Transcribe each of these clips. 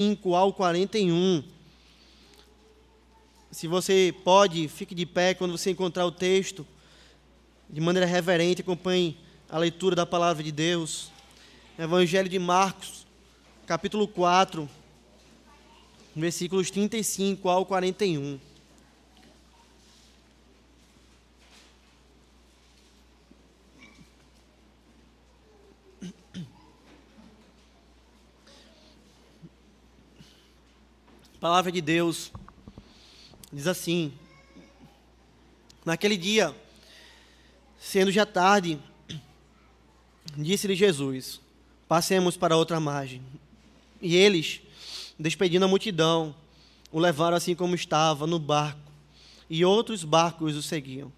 5 ao 41. Se você pode, fique de pé quando você encontrar o texto, de maneira reverente, acompanhe a leitura da palavra de Deus. Evangelho de Marcos, capítulo 4, versículos 35 ao 41. A palavra de Deus diz assim: naquele dia, sendo já tarde, disse-lhe Jesus: passemos para outra margem. E eles, despedindo a multidão, o levaram assim como estava, no barco, e outros barcos o seguiam.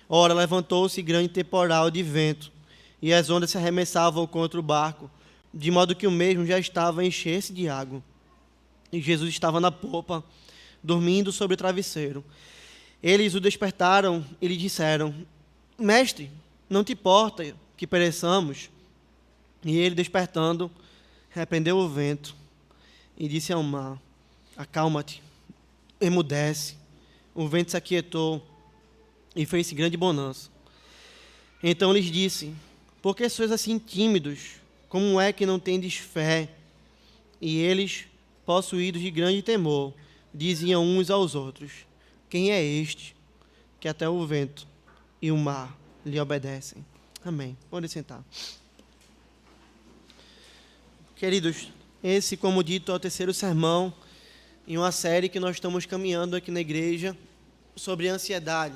Ora, levantou-se grande temporal de vento, e as ondas se arremessavam contra o barco, de modo que o mesmo já estava a encher-se de água. E Jesus estava na popa, dormindo sobre o travesseiro. Eles o despertaram e lhe disseram: Mestre, não te importa que pereçamos? E ele, despertando, repreendeu o vento e disse ao mar: acalma-te, emudece. O vento se aquietou e fez-se grande bonança. Então lhes disse: por que sois assim tímidos? Como é que não tendes fé? E eles, possuídos de grande temor, diziam uns aos outros: quem é este, que até o vento e o mar lhe obedecem? Amém. Pode sentar. Queridos, esse, como dito, é o terceiro sermão em uma série que nós estamos caminhando aqui na igreja sobre ansiedade.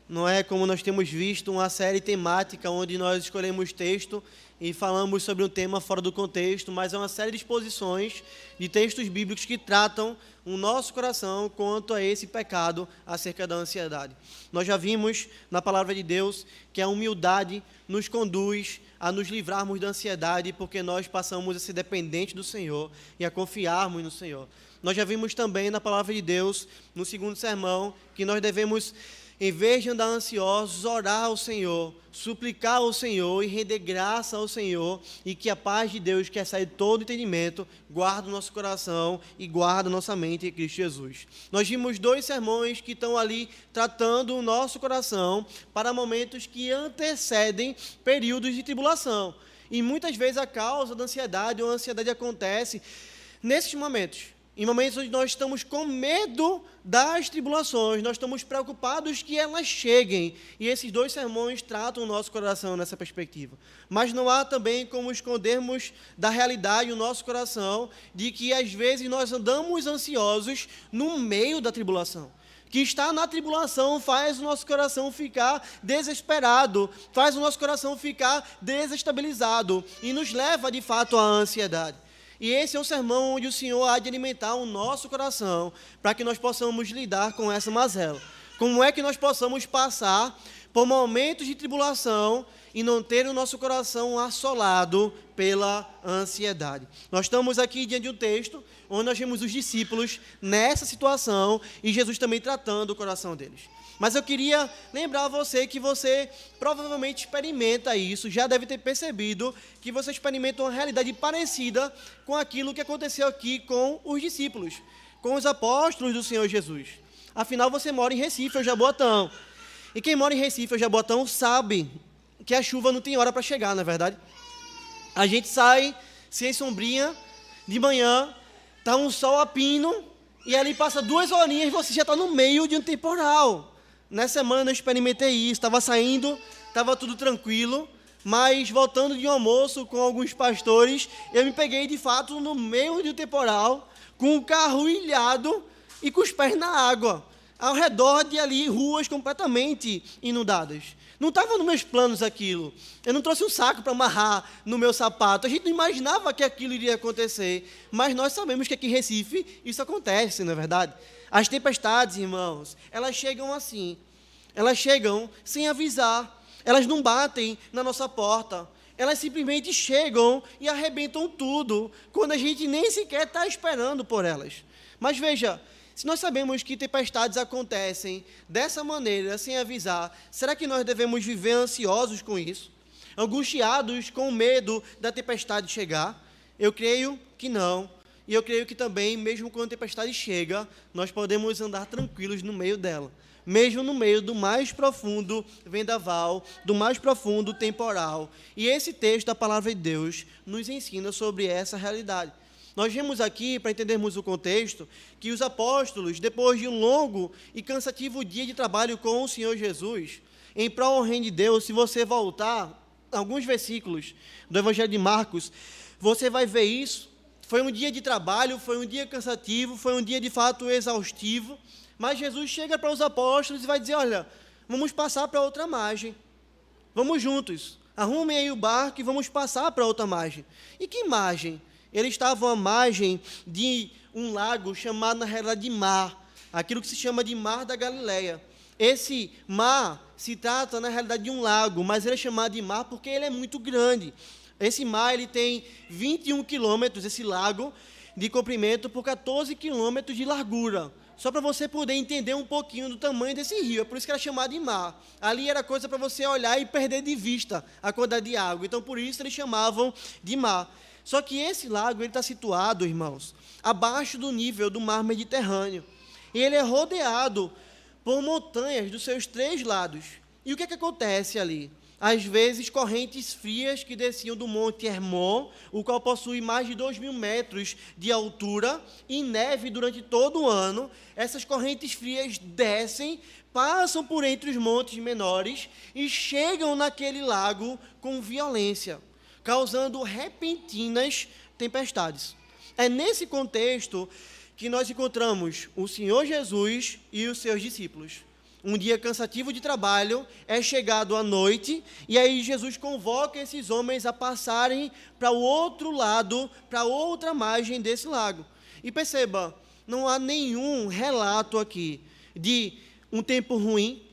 Não é como nós temos visto uma série temática onde nós escolhemos texto e falamos sobre um tema fora do contexto, mas é uma série de exposições de textos bíblicos que tratam o nosso coração quanto a esse pecado acerca da ansiedade. Nós já vimos na palavra de Deus que a humildade nos conduz a nos livrarmos da ansiedade, porque nós passamos a ser dependentes do Senhor e a confiarmos no Senhor. Nós já vimos também na palavra de Deus, no segundo sermão, que nós devemos, em vez de andar ansiosos, orar ao Senhor, suplicar ao Senhor e render graça ao Senhor, e que a paz de Deus, que excede todo entendimento, guarde o nosso coração e guarde a nossa mente em Cristo Jesus. Nós vimos 2 sermões que estão ali tratando o nosso coração para momentos que antecedem períodos de tribulação. E muitas vezes a causa da ansiedade ou a ansiedade acontece nesses momentos. Em momentos onde nós estamos com medo das tribulações, nós estamos preocupados que elas cheguem. E esses 2 sermões tratam o nosso coração nessa perspectiva. Mas não há também como escondermos da realidade o nosso coração, de que às vezes nós andamos ansiosos no meio da tribulação. Que estar na tribulação faz o nosso coração ficar desesperado, faz o nosso coração ficar desestabilizado e nos leva de fato à ansiedade. E esse é um sermão onde o Senhor há de alimentar o nosso coração para que nós possamos lidar com essa mazela. Como é que nós possamos passar por momentos de tribulação e não ter o nosso coração assolado pela ansiedade? Nós estamos aqui diante de um texto onde nós vemos os discípulos nessa situação e Jesus também tratando o coração deles. Mas eu queria lembrar a você que você provavelmente experimenta isso, já deve ter percebido que você experimenta uma realidade parecida com aquilo que aconteceu aqui com os discípulos, com os apóstolos do Senhor Jesus. Afinal, você mora em Recife ou Jaboatão. E quem mora em Recife ou Jaboatão sabe que a chuva não tem hora para chegar, não é verdade? A gente sai sem sombrinha de manhã, está um sol a pino, e ali passa 2 horinhas e você já está no meio de um temporal. Nessa semana eu experimentei isso, estava saindo, estava tudo tranquilo, mas voltando de um almoço com alguns pastores, eu me peguei de fato no meio de um temporal, com o carro ilhado e com os pés na água, ao redor de ali ruas completamente inundadas. Não estava nos meus planos aquilo, eu não trouxe um saco para amarrar no meu sapato, a gente não imaginava que aquilo iria acontecer, mas nós sabemos que aqui em Recife isso acontece, não é verdade? As tempestades, irmãos, elas chegam assim, elas chegam sem avisar, elas não batem na nossa porta, elas simplesmente chegam e arrebentam tudo, quando a gente nem sequer está esperando por elas. Mas veja, se nós sabemos que tempestades acontecem dessa maneira, sem avisar, será que nós devemos viver ansiosos com isso? Angustiados com medo da tempestade chegar? Eu creio que não. E eu creio que também, mesmo quando a tempestade chega, nós podemos andar tranquilos no meio dela. Mesmo no meio do mais profundo vendaval, do mais profundo temporal. E esse texto da Palavra de Deus nos ensina sobre essa realidade. Nós vemos aqui, para entendermos o contexto, que os apóstolos, depois de um longo e cansativo dia de trabalho com o Senhor Jesus, em prol do reino de Deus, se você voltar alguns versículos do Evangelho de Marcos, você vai ver isso. Foi um dia de trabalho, foi um dia cansativo, foi um dia de fato exaustivo, mas Jesus chega para os apóstolos e vai dizer, olha, vamos passar para outra margem, vamos juntos, arrumem aí o barco e vamos passar para outra margem. E que margem? Eles estavam à margem de um lago chamado, na realidade, de mar, aquilo que se chama de Mar da Galileia. Esse mar se trata, na realidade, de um lago, mas ele é chamado de mar porque ele é muito grande. Esse mar ele tem 21 quilômetros, esse lago, de comprimento por 14 quilômetros de largura. Só para você poder entender um pouquinho do tamanho desse rio. É por isso que era chamado de mar. Ali era coisa para você olhar e perder de vista a quantidade de água. Então, por isso, eles chamavam de mar. Só que esse lago está situado, irmãos, abaixo do nível do mar Mediterrâneo. E ele é rodeado por montanhas dos seus 3 lados. E o que acontece ali? Às vezes, correntes frias que desciam do Monte Hermon, o qual possui mais de 2.000 metros de altura, e neve durante todo o ano. Essas correntes frias descem, passam por entre os montes menores e chegam naquele lago com violência, causando repentinas tempestades. É nesse contexto que nós encontramos o Senhor Jesus e os seus discípulos. Um dia cansativo de trabalho, é chegado à noite, e aí Jesus convoca esses homens a passarem para o outro lado, para outra margem desse lago. E perceba, não há nenhum relato aqui de um tempo ruim,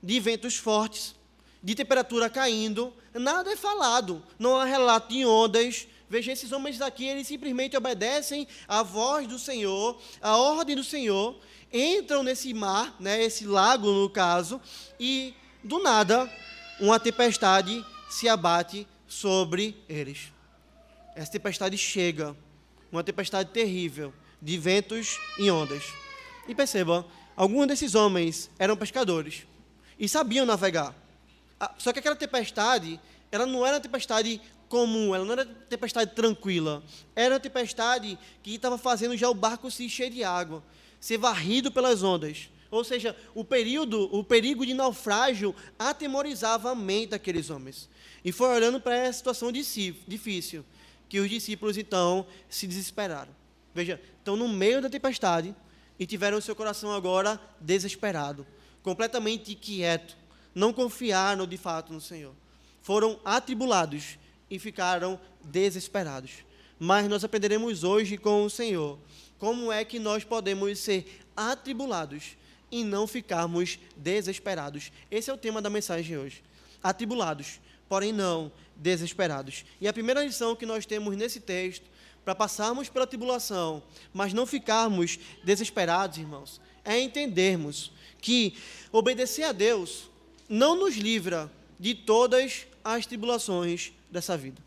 de ventos fortes, de temperatura caindo, nada é falado, não há relato de ondas. Veja, esses homens aqui, eles simplesmente obedecem à voz do Senhor, à ordem do Senhor, entram nesse mar, né, esse lago no caso, e do nada uma tempestade se abate sobre eles. Essa tempestade chega, uma tempestade terrível, de ventos e ondas. E perceba, alguns desses homens eram pescadores e sabiam navegar. Só que aquela tempestade, ela não era uma tempestade comum, ela não era uma tempestade tranquila, era uma tempestade que estava fazendo já o barco se encher de água, ser varrido pelas ondas. Ou seja, o perigo de naufrágio atemorizava a mente daqueles homens. E foi olhando para essa situação difícil que os discípulos, então, se desesperaram. Veja, estão no meio da tempestade e tiveram o seu coração agora desesperado, completamente inquieto, não confiaram de fato no Senhor. Foram atribulados e ficaram desesperados. Mas nós aprenderemos hoje com o Senhor como é que nós podemos ser atribulados e não ficarmos desesperados. Esse é o tema da mensagem de hoje. Atribulados, porém não desesperados. E a primeira lição que nós temos nesse texto, para passarmos pela tribulação, mas não ficarmos desesperados, irmãos, é entendermos que obedecer a Deus não nos livra de todas as tribulações dessa vida.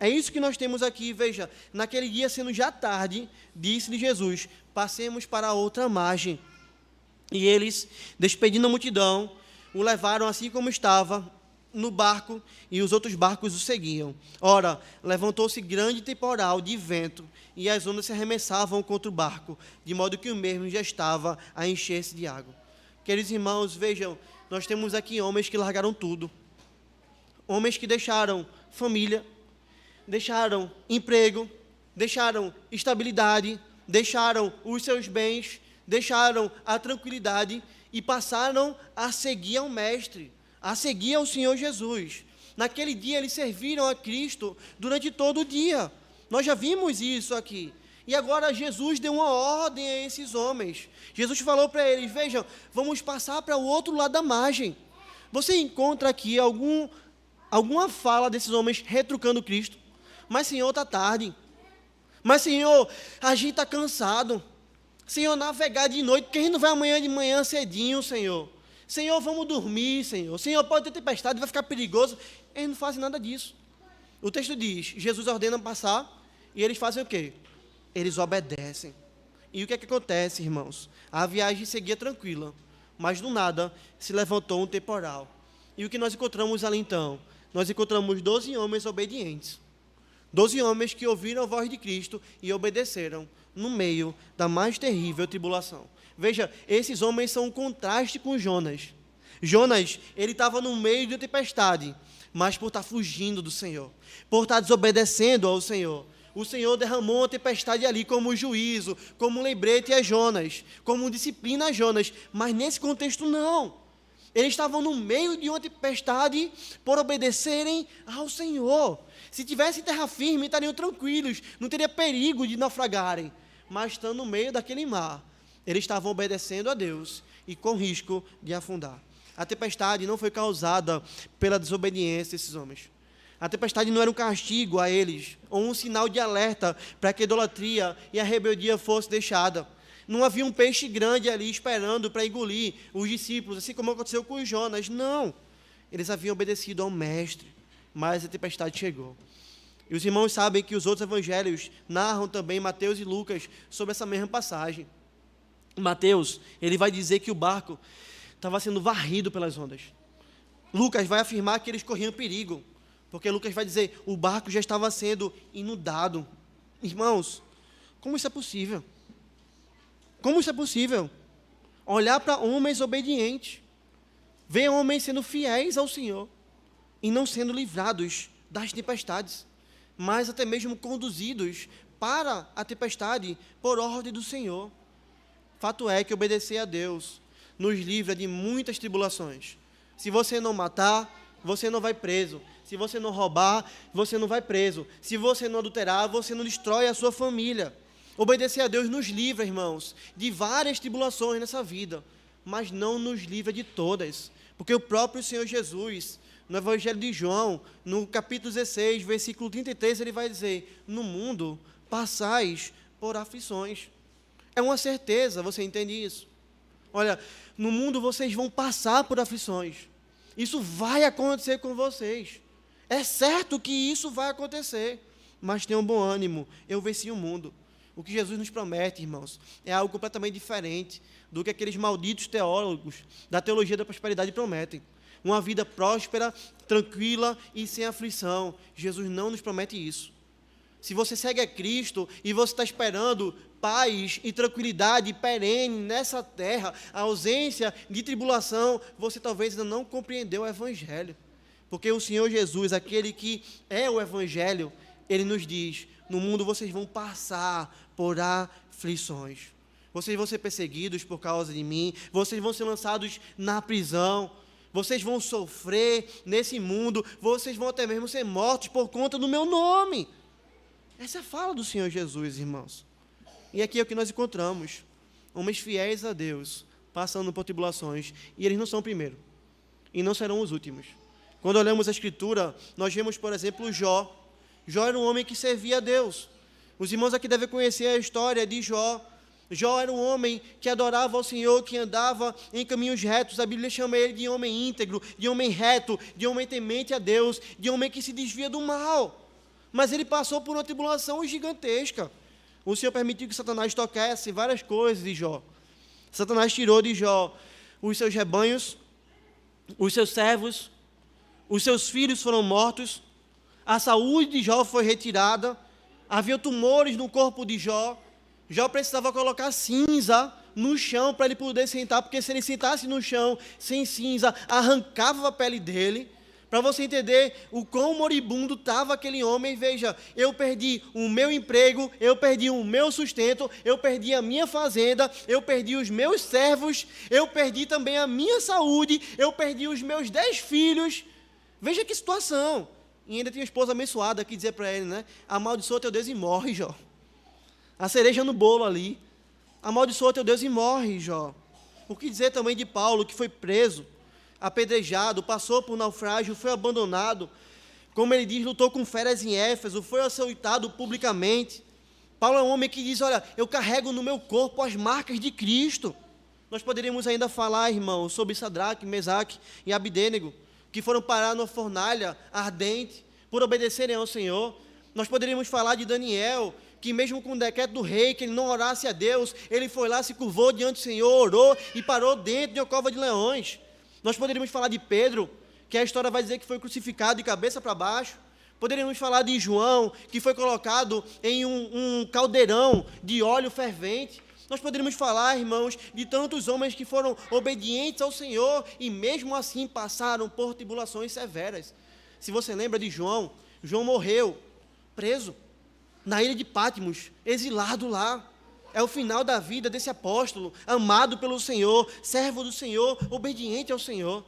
É isso que nós temos aqui, veja, naquele dia, sendo já tarde, disse-lhe Jesus, passemos para a outra margem. E eles, despedindo a multidão, o levaram assim como estava, no barco, e os outros barcos o seguiam. Ora, levantou-se grande temporal de vento, e as ondas se arremessavam contra o barco, de modo que o mesmo já estava a encher-se de água. Queridos irmãos, vejam, nós temos aqui homens que largaram tudo. Homens que deixaram família, deixaram emprego, deixaram estabilidade, deixaram os seus bens, deixaram a tranquilidade e passaram a seguir ao Mestre, a seguir ao Senhor Jesus. Naquele dia eles serviram a Cristo durante todo o dia. Nós já vimos isso aqui. E agora Jesus deu uma ordem a esses homens. Jesus falou para eles, vejam, vamos passar para o outro lado da margem. Você encontra aqui alguma fala desses homens retrucando Cristo? Mas, Senhor, está tarde. Mas, Senhor, a gente está cansado. Senhor, navegar de noite, porque a gente não vai amanhã de manhã cedinho, Senhor. Senhor, vamos dormir, Senhor. Senhor, pode ter tempestade, vai ficar perigoso. Eles não fazem nada disso. O texto diz, Jesus ordena passar, e eles fazem o quê? eles obedecem. E o que é que acontece, irmãos? A viagem seguia tranquila, mas do nada se levantou um temporal. E o que nós encontramos ali então? Nós encontramos 12 homens obedientes. 12 homens que ouviram a voz de Cristo e obedeceram no meio da mais terrível tribulação. Veja, esses homens são um contraste com Jonas. Jonas, ele estava no meio de uma tempestade, mas por estar fugindo do Senhor, por estar desobedecendo ao Senhor, o Senhor derramou uma tempestade ali como juízo, como um lembrete a Jonas, como disciplina a Jonas, mas nesse contexto não. Eles estavam no meio de uma tempestade por obedecerem ao Senhor. Se tivessem terra firme, estariam tranquilos, não teria perigo de naufragarem. Mas estando no meio daquele mar, eles estavam obedecendo a Deus e com risco de afundar. A tempestade não foi causada pela desobediência desses homens. A tempestade não era um castigo a eles, ou um sinal de alerta para que a idolatria e a rebeldia fosse deixada. Não havia um peixe grande ali esperando para engolir os discípulos, assim como aconteceu com os Jonas. Não. Eles haviam obedecido ao Mestre, mas a tempestade chegou. E os irmãos sabem que os outros evangelhos narram também, Mateus e Lucas, sobre essa mesma passagem. Mateus, ele vai dizer que o barco estava sendo varrido pelas ondas. Lucas vai afirmar que eles corriam perigo, porque Lucas vai dizer, o barco já estava sendo inundado. Irmãos, como isso é possível? Como isso é possível? Olhar para homens obedientes, ver homens sendo fiéis ao Senhor, e não sendo livrados das tempestades, mas até mesmo conduzidos para a tempestade por ordem do Senhor. Fato é que obedecer a Deus nos livra de muitas tribulações. Se você não matar, você não vai preso. Se você não roubar, você não vai preso. Se você não adulterar, você não destrói a sua família. Obedecer a Deus nos livra, irmãos, de várias tribulações nessa vida, mas não nos livra de todas. Porque o próprio Senhor Jesus, no Evangelho de João, no capítulo 16, versículo 33, ele vai dizer, no mundo passais por aflições. É uma certeza, você entende isso? Olha, no mundo vocês vão passar por aflições. Isso vai acontecer com vocês. É certo que isso vai acontecer. Mas tenham bom ânimo, eu venci o mundo. O que Jesus nos promete, irmãos, é algo completamente diferente do que aqueles malditos teólogos da teologia da prosperidade prometem. Uma vida próspera, tranquila e sem aflição. Jesus não nos promete isso. Se você segue a Cristo e você está esperando paz e tranquilidade perene nessa terra, a ausência de tribulação, você talvez ainda não compreendeu o Evangelho. Porque o Senhor Jesus, aquele que é o Evangelho, Ele nos diz, no mundo vocês vão passar por aflições. Vocês vão ser perseguidos por causa de mim, vocês vão ser lançados na prisão, vocês vão sofrer nesse mundo, vocês vão até mesmo ser mortos por conta do meu nome. Essa é a fala do Senhor Jesus, irmãos. E aqui é o que nós encontramos, homens fiéis a Deus, passando por tribulações, e eles não são o primeiro, e não serão os últimos. Quando olhamos a Escritura, nós vemos, por exemplo, Jó. Jó era um homem que servia a Deus. Os irmãos aqui devem conhecer a história de Jó. Jó era um homem que adorava ao Senhor, que andava em caminhos retos. A Bíblia chama ele de homem íntegro, de homem reto, de homem temente a Deus, de homem que se desvia do mal. Mas ele passou por uma tribulação gigantesca. O Senhor permitiu que Satanás tocasse várias coisas de Jó. Satanás tirou de Jó os seus rebanhos, os seus servos, os seus filhos foram mortos, a saúde de Jó foi retirada, havia tumores no corpo de Jó. Jó precisava colocar cinza no chão para ele poder sentar, porque se ele sentasse no chão sem cinza, arrancava a pele dele. Para você entender o quão moribundo estava aquele homem, veja, eu perdi o meu emprego, eu perdi o meu sustento, eu perdi a minha fazenda, eu perdi os meus servos, eu perdi também a minha saúde, eu perdi os meus 10 filhos. Veja que situação. E ainda tinha uma esposa abençoada que dizia para ele, né? Amaldiçoa teu Deus e morre, Jó. A cereja no bolo ali. Amaldiçoa teu Deus e morre, Jó. O que dizer também de Paulo, que foi preso, apedrejado, passou por naufrágio, foi abandonado, como ele diz, lutou com feras em Éfeso, foi açoitado publicamente. Paulo é um homem que diz, olha, eu carrego no meu corpo as marcas de Cristo. Nós poderíamos ainda falar, irmãos, sobre Sadraque, Mesaque e Abdênego, que foram parar numa fornalha ardente, por obedecerem ao Senhor. Nós poderíamos falar de Daniel, que mesmo com o decreto do rei, que ele não orasse a Deus, ele foi lá, se curvou diante do Senhor, orou e parou dentro de uma cova de leões. Nós poderíamos falar de Pedro, que a história vai dizer que foi crucificado de cabeça para baixo. Poderíamos falar de João, que foi colocado em um caldeirão de óleo fervente. Nós poderíamos falar, irmãos, de tantos homens que foram obedientes ao Senhor e mesmo assim passaram por tribulações severas. Se você lembra de João, João morreu preso na ilha de Patmos, exilado lá. É o final da vida desse apóstolo, amado pelo Senhor, servo do Senhor, obediente ao Senhor.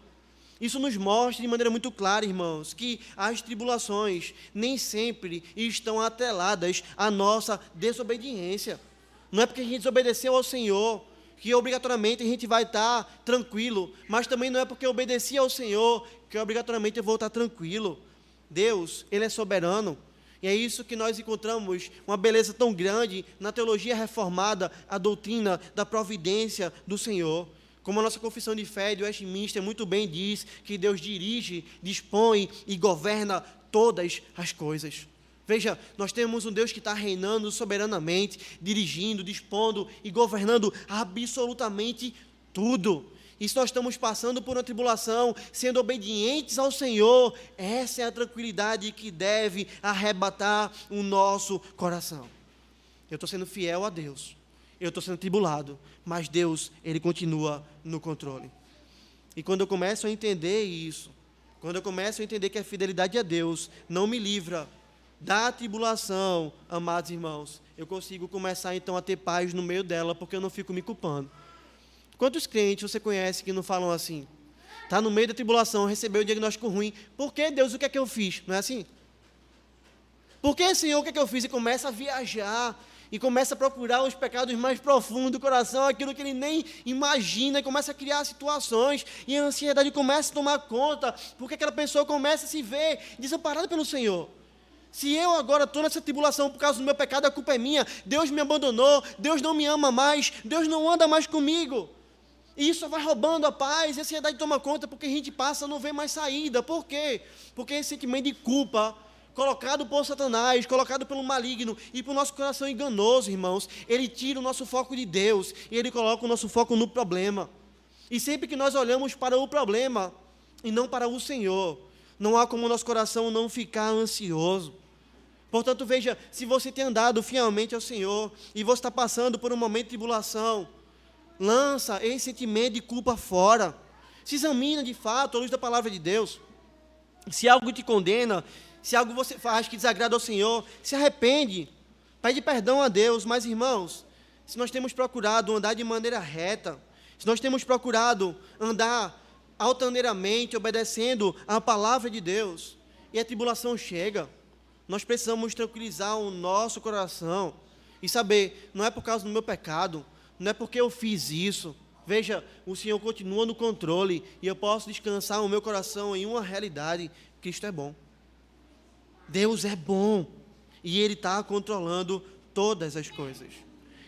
Isso nos mostra de maneira muito clara, irmãos, que as tribulações nem sempre estão atreladas à nossa desobediência. Não é porque a gente desobedeceu ao Senhor que obrigatoriamente a gente vai estar tranquilo, mas também não é porque obedeci ao Senhor que obrigatoriamente eu vou estar tranquilo. Deus, Ele é soberano. E é isso que nós encontramos uma beleza tão grande na teologia reformada, a doutrina da providência do Senhor. Como a nossa confissão de fé de Westminster muito bem diz, que Deus dirige, dispõe e governa todas as coisas. Veja, nós temos um Deus que está reinando soberanamente, dirigindo, dispondo e governando absolutamente tudo. E se nós estamos passando por uma tribulação, sendo obedientes ao Senhor, essa é a tranquilidade que deve arrebatar o nosso coração. Eu estou sendo fiel a Deus, eu estou sendo tribulado, mas Deus, Ele continua no controle. E quando eu começo a entender isso, quando eu começo a entender que a fidelidade a Deus não me livra da tribulação, amados irmãos, eu consigo começar então a ter paz no meio dela, porque eu não fico me culpando. Quantos crentes você conhece que não falam assim? Está no meio da tribulação, recebeu o diagnóstico ruim. Por que, Deus, o que é que eu fiz? Não é assim? Por que, Senhor, o que é que eu fiz? E começa a viajar, e começa a procurar os pecados mais profundos do coração, aquilo que ele nem imagina, e começa a criar situações, e a ansiedade começa a tomar conta, porque aquela pessoa começa a se ver desamparada pelo Senhor. Se eu agora estou nessa tribulação por causa do meu pecado, a culpa é minha, Deus me abandonou, Deus não me ama mais, Deus não anda mais comigo. E isso vai roubando a paz, e a ansiedade toma conta, porque a gente passa a não ver mais saída. Por quê? Porque esse sentimento de culpa, colocado por Satanás, colocado pelo maligno, e por nosso coração enganoso, irmãos, ele tira o nosso foco de Deus, e ele coloca o nosso foco no problema. E sempre que nós olhamos para o problema, e não para o Senhor, não há como o nosso coração não ficar ansioso. Portanto, veja, se você tem andado fielmente ao Senhor, e você está passando por um momento de tribulação, lança esse sentimento de culpa fora. Se examina de fato à luz da palavra de Deus. Se algo te condena, se algo você faz que desagrada ao Senhor, se arrepende, pede perdão a Deus. Mas, irmãos, se nós temos procurado andar de maneira reta, se nós temos procurado andar altaneiramente, obedecendo a palavra de Deus, e a tribulação chega, nós precisamos tranquilizar o nosso coração e saber, não é por causa do meu pecado, não é porque eu fiz isso. Veja, o Senhor continua no controle e eu posso descansar o meu coração em uma realidade: Cristo é bom. Deus é bom e Ele está controlando todas as coisas.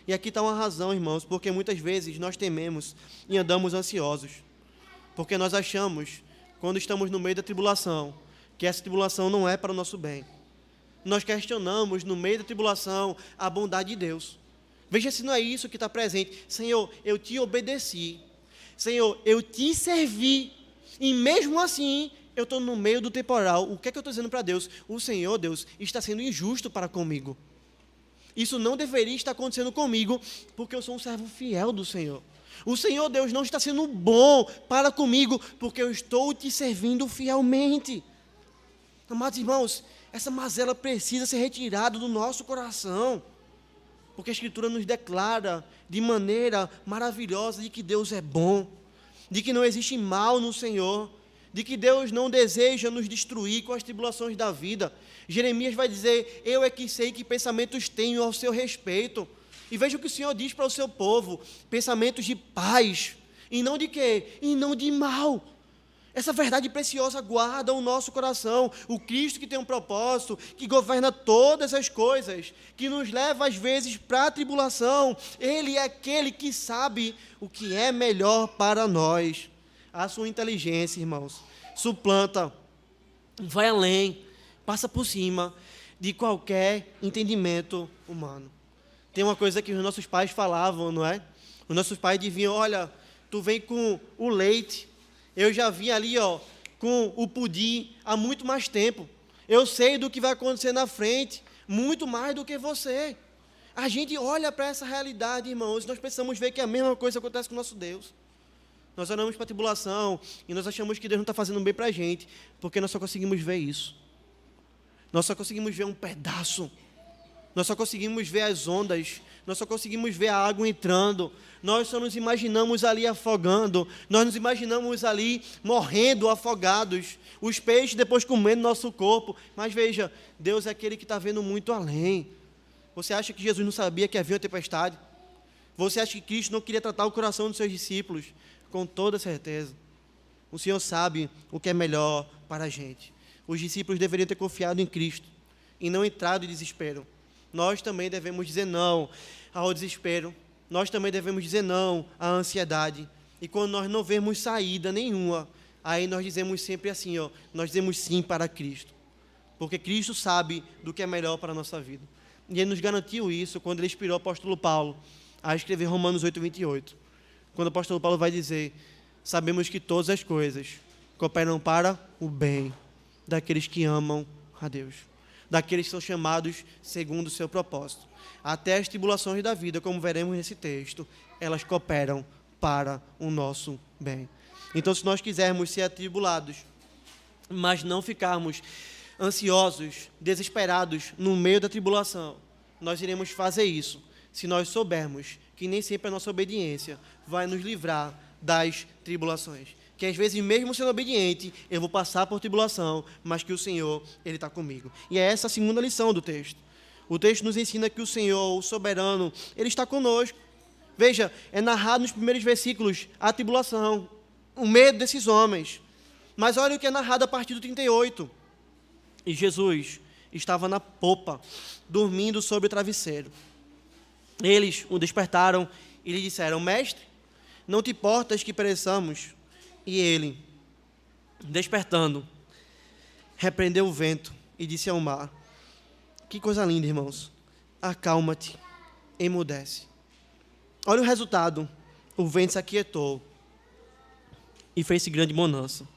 E aqui está uma razão, irmãos, porque muitas vezes nós tememos e andamos ansiosos, porque nós achamos, quando estamos no meio da tribulação, que essa tribulação não é para o nosso bem. Nós questionamos no meio da tribulação a bondade de Deus. Veja se não é isso que está presente. Senhor, eu te obedeci. Senhor, eu te servi. E mesmo assim, eu estou no meio do temporal. O que é que eu estou dizendo para Deus? O Senhor, Deus, está sendo injusto para comigo. Isso não deveria estar acontecendo comigo, porque eu sou um servo fiel do Senhor. O Senhor, Deus, não está sendo bom para comigo, porque eu estou te servindo fielmente. Amados irmãos, essa mazela precisa ser retirada do nosso coração. Porque a Escritura nos declara de maneira maravilhosa de que Deus é bom, de que não existe mal no Senhor, de que Deus não deseja nos destruir com as tribulações da vida. Jeremias vai dizer: eu é que sei que pensamentos tenho ao seu respeito. E veja o que o Senhor diz para o seu povo: pensamentos de paz, e não de quê? E não de mal. Essa verdade preciosa guarda o nosso coração. O Cristo que tem um propósito, que governa todas as coisas, que nos leva às vezes para a tribulação. Ele é aquele que sabe o que é melhor para nós. A sua inteligência, irmãos, suplanta, vai além, passa por cima de qualquer entendimento humano. Tem uma coisa que os nossos pais falavam, não é? Os nossos pais diziam, olha, tu vem com o leite, eu já vim ali, com o pudim há muito mais tempo. Eu sei do que vai acontecer na frente, muito mais do que você. A gente olha para essa realidade, irmãos, e nós precisamos ver que a mesma coisa acontece com o nosso Deus. Nós olhamos para a tribulação e nós achamos que Deus não está fazendo bem para a gente, porque nós só conseguimos ver isso. Nós só conseguimos ver um pedaço. Nós só conseguimos ver as ondas. Nós só conseguimos ver a água entrando. Nós só nos imaginamos ali afogando. Nós nos imaginamos ali morrendo, afogados. Os peixes depois comendo nosso corpo. Mas veja, Deus é aquele que está vendo muito além. Você acha que Jesus não sabia que havia uma tempestade? Você acha que Cristo não queria tratar o coração dos seus discípulos? Com toda certeza. O Senhor sabe o que é melhor para a gente. Os discípulos deveriam ter confiado em Cristo e não entrado em desespero. Nós também devemos dizer não ao desespero. Nós também devemos dizer não à ansiedade. E quando nós não vemos saída nenhuma, aí nós dizemos sempre assim, nós dizemos sim para Cristo. Porque Cristo sabe do que é melhor para a nossa vida. E Ele nos garantiu isso quando Ele inspirou o apóstolo Paulo a escrever Romanos 8:28. Quando o apóstolo Paulo vai dizer, sabemos que todas as coisas cooperam para o bem daqueles que amam a Deus, daqueles que são chamados segundo o seu propósito. Até as tribulações da vida, como veremos nesse texto, elas cooperam para o nosso bem. Então, se nós quisermos ser atribulados, mas não ficarmos ansiosos, desesperados no meio da tribulação, nós iremos fazer isso se nós soubermos que nem sempre a nossa obediência vai nos livrar das tribulações. Que às vezes, mesmo sendo obediente, eu vou passar por tribulação, mas que o Senhor, Ele está comigo. E é essa a segunda lição do texto. O texto nos ensina que o Senhor, o soberano, Ele está conosco. Veja, é narrado nos primeiros versículos a tribulação, o medo desses homens. Mas olha o que é narrado a partir do 38. E Jesus estava na popa, dormindo sobre o travesseiro. Eles o despertaram e lhe disseram, mestre, não te importas que pereçamos? E ele, despertando, repreendeu o vento e disse ao mar, que coisa linda, irmãos, acalma-te, emudece. Olha o resultado, o vento se aquietou e fez-se grande bonança.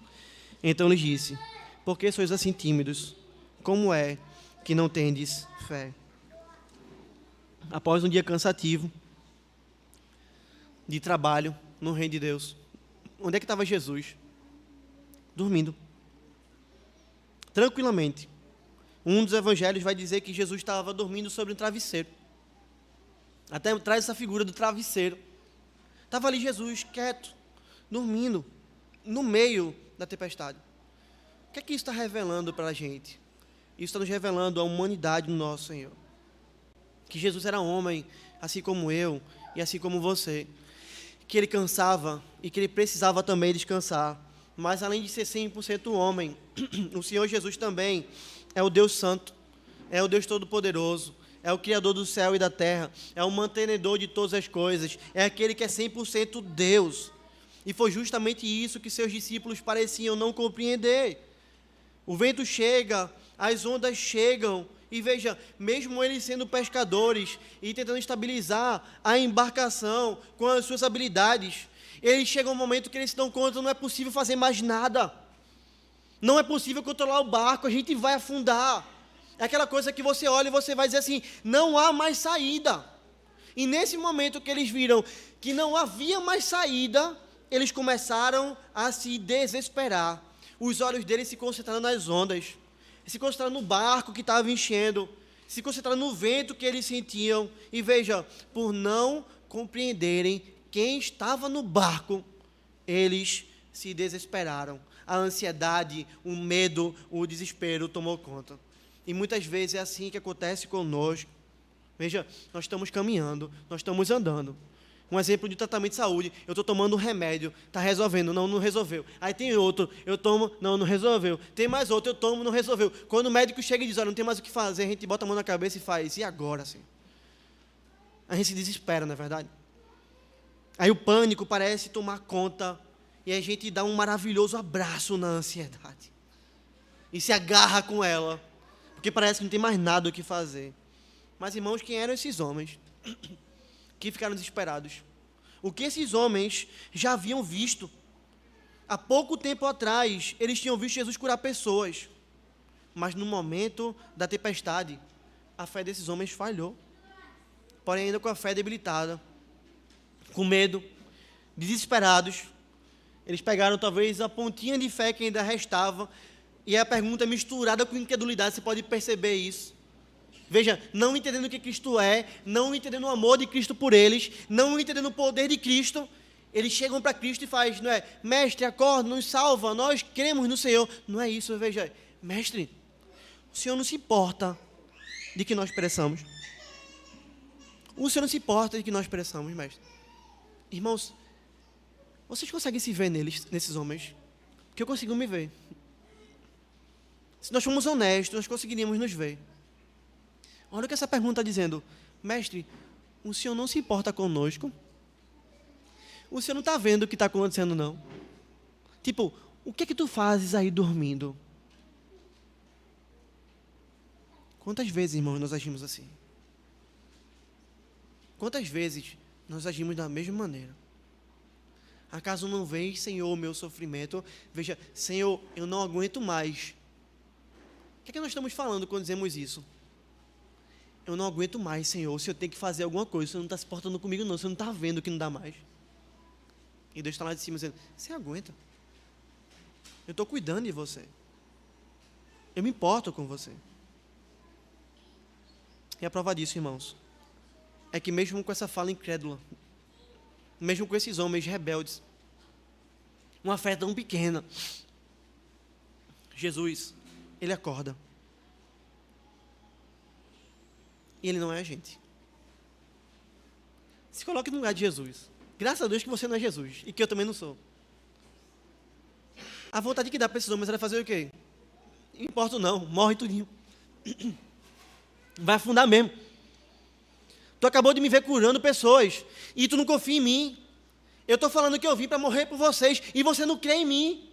Então lhes disse, por que sois assim tímidos? Como é que não tendes fé? Após um dia cansativo de trabalho no reino de Deus, onde é que estava Jesus? Dormindo. Tranquilamente. Um dos evangelhos vai dizer que Jesus estava dormindo sobre um travesseiro. Até traz essa figura do travesseiro. Estava ali Jesus, quieto, dormindo, no meio da tempestade. O que é que isso está revelando para a gente? Isso está nos revelando a humanidade do nosso Senhor. Que Jesus era homem, assim como eu e assim como você. Que Ele cansava e que Ele precisava também descansar. Mas além de ser 100% homem, o Senhor Jesus também é o Deus Santo, é o Deus Todo-Poderoso, é o Criador do céu e da terra, é o mantenedor de todas as coisas, é aquele que é 100% Deus. E foi justamente isso que seus discípulos pareciam não compreender. O vento chega, as ondas chegam, e veja, mesmo eles sendo pescadores e tentando estabilizar a embarcação com as suas habilidades, eles chegam a um momento que eles se dão conta que não é possível fazer mais nada. Não é possível controlar o barco, a gente vai afundar. É aquela coisa que você olha e você vai dizer assim, não há mais saída. E nesse momento que eles viram que não havia mais saída, eles começaram a se desesperar. Os olhos deles se concentraram nas ondas, se concentraram no barco que estava enchendo, se concentraram no vento que eles sentiam. E veja, por não compreenderem quem estava no barco, eles se desesperaram. A ansiedade, o medo, o desespero tomou conta. E muitas vezes é assim que acontece conosco. Veja, nós estamos caminhando, nós estamos andando. Um exemplo de tratamento de saúde, eu estou tomando um remédio, está resolvendo, não, não resolveu. Aí tem outro, eu tomo, não, não resolveu. Tem mais outro, eu tomo, não resolveu. Quando o médico chega e diz, olha, não tem mais o que fazer, a gente bota a mão na cabeça e faz, e agora, assim? A gente se desespera, não é verdade? Aí o pânico parece tomar conta, e a gente dá um maravilhoso abraço na ansiedade. E se agarra com ela. porque parece que não tem mais nada o que fazer. Mas, irmãos, quem eram esses homens que ficaram desesperados? O que esses homens já haviam visto? Há pouco tempo atrás, eles tinham visto Jesus curar pessoas, mas no momento da tempestade, a fé desses homens falhou. Porém, ainda com a fé debilitada, com medo, desesperados, eles pegaram talvez a pontinha de fé que ainda restava, e a pergunta é misturada com incredulidade, você pode perceber isso. Veja, não entendendo o que Cristo é, não entendendo o amor de Cristo por eles, não entendendo o poder de Cristo, eles chegam para Cristo e fazem, não é, mestre, acorda, nos salva, nós cremos no Senhor. Não é isso, veja, mestre, o Senhor não se importa de que nós pereçamos. O Senhor não se importa de que nós pereçamos, mestre. Irmãos, vocês conseguem se ver nesses homens? Porque eu consigo me ver. Se nós formos honestos, nós conseguiríamos nos ver. Olha o que essa pergunta está dizendo. Mestre, o Senhor não se importa conosco? O Senhor não está vendo o que está acontecendo, não? Tipo, o que é que tu fazes aí dormindo? Quantas vezes, irmãos, nós agimos assim? Quantas vezes nós agimos da mesma maneira? Acaso não vês, Senhor, o meu sofrimento? Veja, Senhor, eu não aguento mais. O que é que nós estamos falando quando dizemos isso? Eu não aguento mais, Senhor. Se eu tenho que fazer alguma coisa, o Senhor não está se portando comigo, não. O Senhor não está vendo que não dá mais. E Deus está lá de cima dizendo, você aguenta. Eu estou cuidando de você. Eu me importo com você. E a prova disso, irmãos, é que mesmo com essa fala incrédula, mesmo com esses homens rebeldes, uma fé tão pequena, Jesus, ele acorda. E ele não é a gente. Se coloque no lugar de Jesus. Graças a Deus que você não é Jesus, e que eu também não sou. A vontade que dá para esses homens era fazer o quê? Não importa não, morre tudinho. Vai afundar mesmo. Tu acabou de me ver curando pessoas, e tu não confia em mim. Eu estou falando que eu vim para morrer por vocês, e você não crê em mim.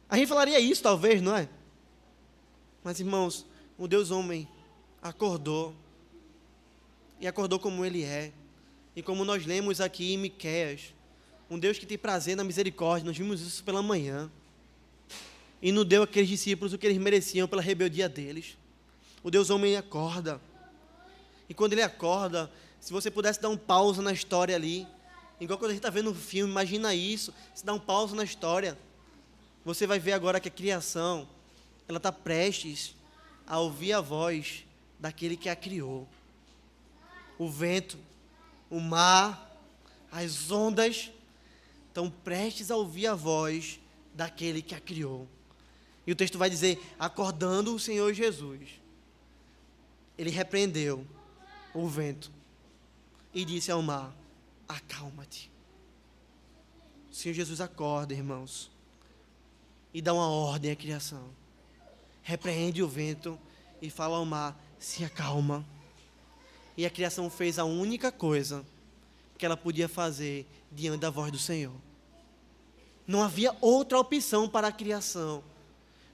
A gente falaria isso talvez, não é? Mas irmãos, o Deus homem acordou, e acordou como ele é, e como nós lemos aqui em Miqueias, um Deus que tem prazer na misericórdia, nós vimos isso pela manhã, e não deu àqueles discípulos o que eles mereciam pela rebeldia deles. O Deus homem acorda, e quando ele acorda, se você pudesse dar um pausa na história ali, igual quando a gente está vendo um filme, imagina isso, se dá um pausa na história, você vai ver agora que a criação, ela está prestes a ouvir a voz daquele que a criou. O vento, o mar, as ondas estão prestes a ouvir a voz daquele que a criou. E o texto vai dizer, acordando o Senhor Jesus, ele repreendeu o vento e disse ao mar, acalma-te. O Senhor Jesus acorda, irmãos, e dá uma ordem à criação. Repreende o vento e fala ao mar, se acalma. E a criação fez a única coisa que ela podia fazer diante da voz do Senhor. Não havia outra opção para a criação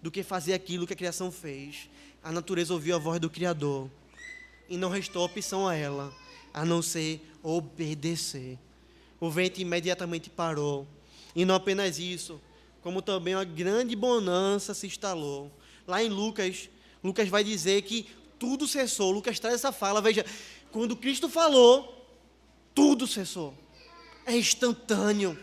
do que fazer aquilo que a criação fez. A natureza ouviu a voz do Criador e não restou opção a ela, a não ser obedecer. O vento imediatamente parou. E não apenas isso, como também uma grande bonança se instalou. Lá em Lucas vai dizer que tudo cessou. Lucas traz essa fala, veja, quando Cristo falou, tudo cessou. É instantâneo.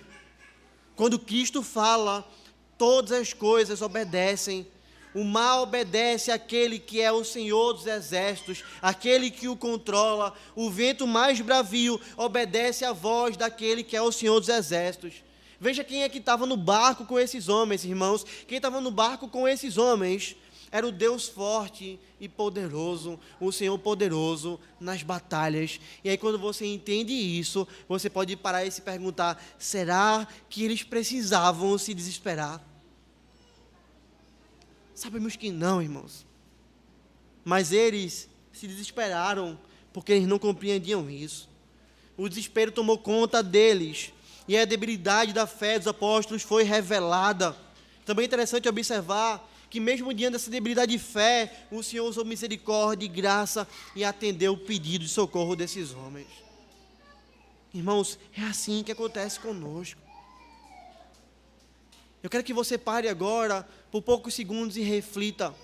Quando Cristo fala, todas as coisas obedecem. O mar obedece àquele que é o Senhor dos exércitos, aquele que o controla. O vento mais bravio obedece à voz daquele que é o Senhor dos exércitos. Veja quem é que estava no barco com esses homens, irmãos. Quem estava no barco com esses homens era o Deus forte e poderoso, o Senhor poderoso nas batalhas. E aí quando você entende isso, você pode parar e se perguntar, será que eles precisavam se desesperar? Sabemos que não, irmãos. Mas eles se desesperaram porque eles não compreendiam isso. O desespero tomou conta deles. E a debilidade da fé dos apóstolos foi revelada. Também é interessante observar que mesmo diante dessa debilidade de fé, o Senhor usou misericórdia e graça e atendeu o pedido de socorro desses homens. Irmãos, é assim que acontece conosco. Eu quero que você pare agora, por poucos segundos, e reflita.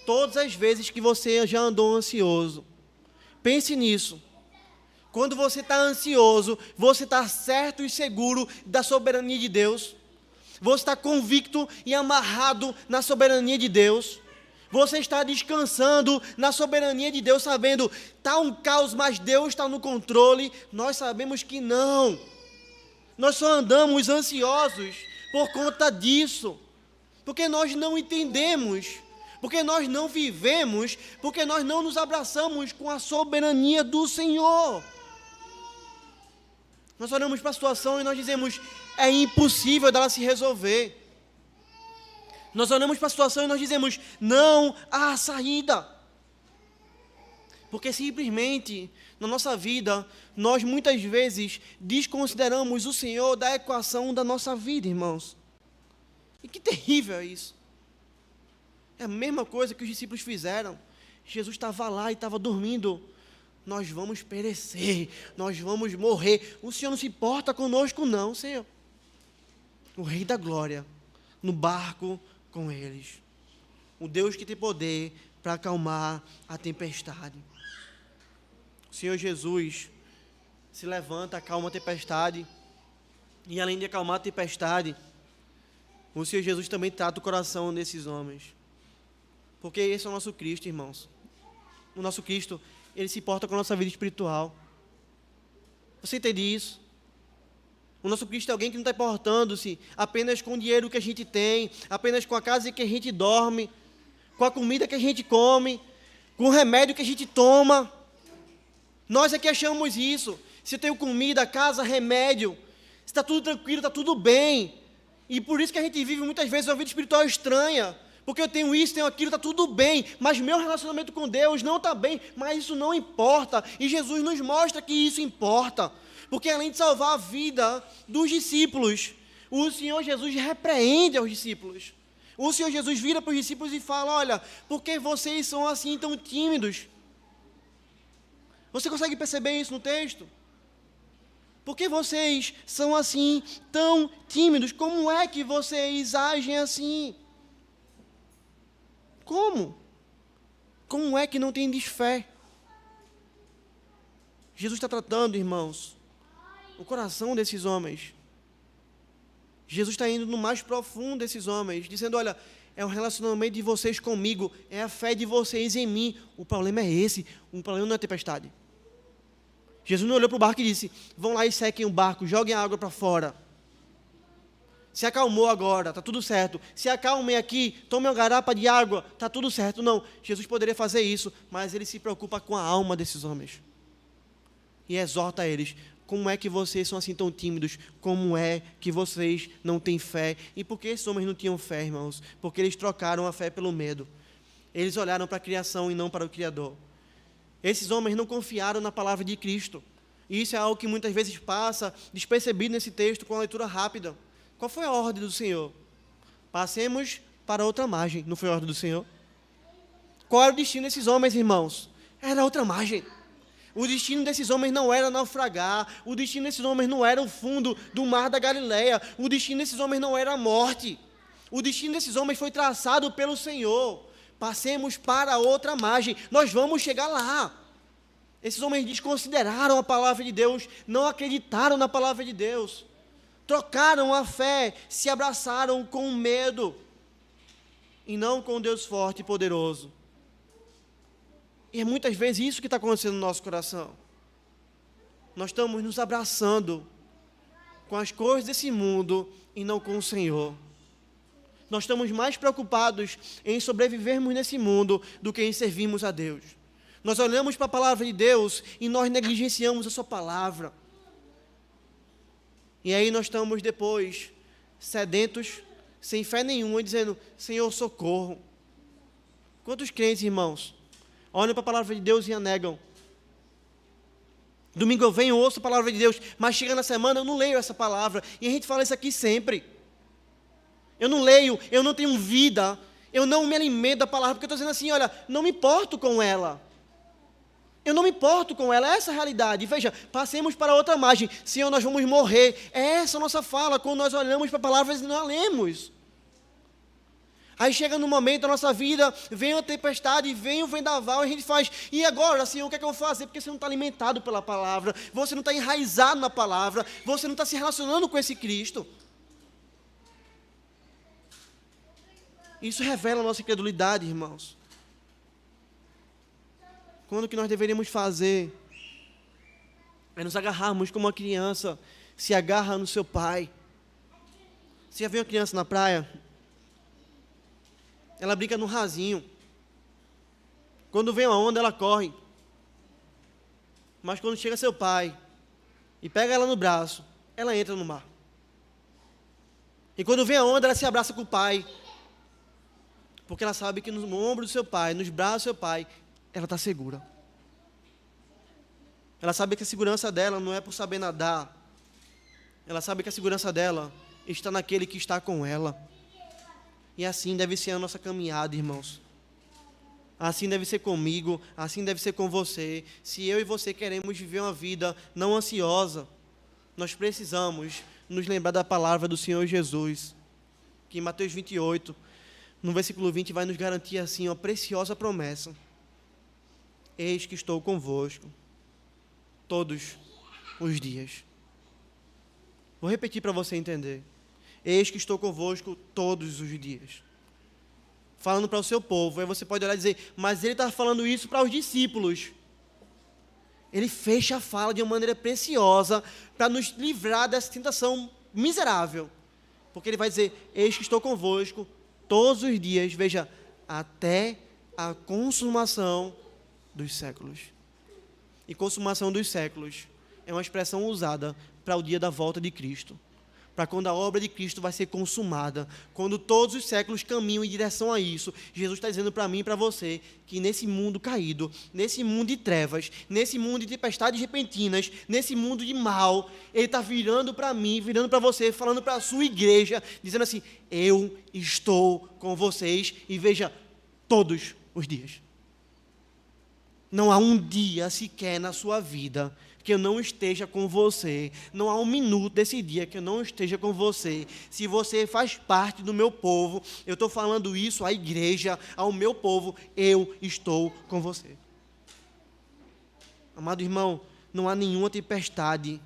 Todas as vezes que você já andou ansioso, pense nisso. Quando você está ansioso, você está certo e seguro da soberania de Deus. Você está convicto e amarrado na soberania de Deus. Você está descansando na soberania de Deus, sabendo, está um caos, mas Deus está no controle. Nós sabemos que não. Nós só andamos ansiosos por conta disso. Porque nós não entendemos, porque nós não vivemos, porque nós não nos abraçamos com a soberania do Senhor. Nós olhamos para a situação e nós dizemos, é impossível dela se resolver. Nós olhamos para a situação e nós dizemos, não há saída. Porque simplesmente, na nossa vida, nós muitas vezes desconsideramos o Senhor da equação da nossa vida, irmãos. E que terrível é isso. É a mesma coisa que os discípulos fizeram. Jesus estava lá e estava dormindo. Nós vamos perecer, nós vamos morrer. O Senhor não se importa conosco não, Senhor. O Rei da Glória, no barco com eles. O Deus que tem poder para acalmar a tempestade. O Senhor Jesus se levanta, acalma a tempestade. E além de acalmar a tempestade, o Senhor Jesus também trata o coração desses homens. Porque esse é o nosso Cristo, irmãos. O nosso Cristo, Ele se importa com a nossa vida espiritual. Você entende isso? O nosso Cristo é alguém que não está importando-se apenas com o dinheiro que a gente tem, apenas com a casa que a gente dorme, com a comida que a gente come, com o remédio que a gente toma. Nós é que achamos isso. Se eu tenho comida, casa, remédio, se está tudo tranquilo, está tudo bem. E por isso que a gente vive muitas vezes uma vida espiritual estranha. Porque eu tenho isso, tenho aquilo, está tudo bem, mas meu relacionamento com Deus não está bem, mas isso não importa. E Jesus nos mostra que isso importa. Porque além de salvar a vida dos discípulos, o Senhor Jesus repreende aos discípulos. O Senhor Jesus vira para os discípulos e fala, olha, por que vocês são assim tão tímidos? Você consegue perceber isso no texto? Por que vocês são assim tão tímidos? Como é que vocês agem assim? Como? Como é que não tem fé? Jesus está tratando, irmãos, o coração desses homens. Jesus está indo no mais profundo desses homens, dizendo, olha, é o relacionamento de vocês comigo, é a fé de vocês em mim. O problema é esse, o problema não é a tempestade. Jesus não olhou para o barco e disse, vão lá e sequem o barco, joguem a água para fora. Se acalmou agora, está tudo certo. Se acalmem aqui, tomem uma garapa de água, está tudo certo. Não, Jesus poderia fazer isso, mas Ele se preocupa com a alma desses homens. E exorta eles, como é que vocês são assim tão tímidos? Como é que vocês não têm fé? E por que esses homens não tinham fé, irmãos? Porque eles trocaram a fé pelo medo. Eles olharam para a criação e não para o Criador. Esses homens não confiaram na palavra de Cristo. E isso é algo que muitas vezes passa despercebido nesse texto com a leitura rápida. Qual foi a ordem do Senhor? Passemos para outra margem. Não foi a ordem do Senhor? Qual era o destino desses homens, irmãos? Era outra margem. O destino desses homens não era naufragar. O destino desses homens não era o fundo do mar da Galileia. O destino desses homens não era a morte. O destino desses homens foi traçado pelo Senhor. Passemos para outra margem. Nós vamos chegar lá. Esses homens desconsideraram a palavra de Deus. Não acreditaram na palavra de Deus. Trocaram a fé, se abraçaram com medo e não com Deus forte e poderoso. E é muitas vezes isso que está acontecendo no nosso coração. Nós estamos nos abraçando com as coisas desse mundo e não com o Senhor. Nós estamos mais preocupados em sobrevivermos nesse mundo do que em servirmos a Deus. Nós olhamos para a palavra de Deus e nós negligenciamos a sua palavra. E aí nós estamos depois sedentos, sem fé nenhuma, dizendo, Senhor, socorro. Quantos crentes, irmãos, olham para a palavra de Deus e a negam? Domingo eu venho, ouço a palavra de Deus, mas chega na semana eu não leio essa palavra. E a gente fala isso aqui sempre. Eu não leio, eu não tenho vida Eu não me alimento da palavra, porque eu estou dizendo assim, olha, não me importo com ela. Eu não me importo com ela, essa é a realidade. Veja, passemos para outra margem. Senhor, nós vamos morrer. É essa a nossa fala, quando nós olhamos para a palavra e não a lemos. Aí chega no momento da nossa vida, vem a tempestade, vem o vendaval, e a gente faz, e agora, Senhor, o que é que eu vou fazer? Porque você não está alimentado pela palavra, você não está enraizado na palavra, você não está se relacionando com esse Cristo. Isso revela a nossa incredulidade, irmãos. Quando o que nós deveríamos fazer é nos agarrarmos como uma criança se agarra no seu pai. Você já viu uma criança na praia? Ela brinca no rasinho. Quando vem uma onda, ela corre. Mas quando chega seu pai e pega ela no braço, ela entra no mar. E quando vem a onda, ela se abraça com o pai. Porque ela sabe que no ombro do seu pai, nos braços do seu pai, ela está segura. Ela sabe que a segurança dela não é por saber nadar. Ela sabe que a segurança dela está naquele que está com ela. E assim deve ser a nossa caminhada, irmãos. Assim deve ser comigo, assim deve ser com você. Se eu e você queremos viver uma vida não ansiosa, nós precisamos nos lembrar da palavra do Senhor Jesus, que em Mateus 28, no versículo 20, vai nos garantir assim, uma preciosa promessa. Eis que estou convosco todos os dias. Vou repetir para você entender. Eis que estou convosco todos os dias. Falando para o seu povo. Aí você pode olhar e dizer, mas ele está falando isso para os discípulos. Ele fecha a fala de uma maneira preciosa para nos livrar dessa tentação miserável. Porque ele vai dizer, eis que estou convosco todos os dias, veja, até a consumação dos séculos. E consumação dos séculos é uma expressão usada para o dia da volta de Cristo. Para quando a obra de Cristo vai ser consumada, quando todos os séculos caminham em direção a isso. Jesus está dizendo para mim e para você, que nesse mundo caído, nesse mundo de trevas, nesse mundo de tempestades repentinas, nesse mundo de mal, Ele está virando para mim, virando para você, falando para a sua igreja, dizendo assim, eu estou com vocês, e veja, todos os dias. Não há um dia sequer na sua vida que eu não esteja com você. Não há um minuto desse dia que eu não esteja com você. Se você faz parte do meu povo, eu estou falando isso à igreja, ao meu povo, eu estou com você. Amado irmão, não há nenhuma tempestade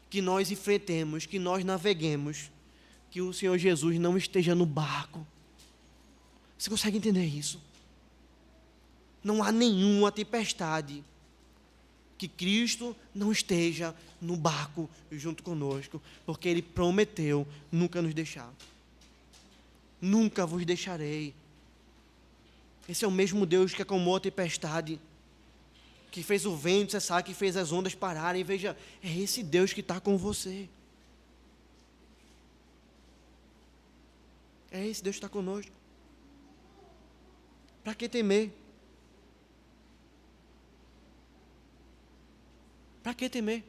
que nós enfrentemos, que nós naveguemos, que o Senhor Jesus não esteja no barco. Você consegue entender isso? Não há nenhuma tempestade que Cristo não esteja no barco junto conosco, porque Ele prometeu nunca nos deixar. Nunca vos deixarei. Esse é o mesmo Deus que acalmou a tempestade, que fez o vento cessar, que fez as ondas pararem. Veja, é esse Deus que está com você. É esse Deus que está conosco. Para que temer? Para que temer?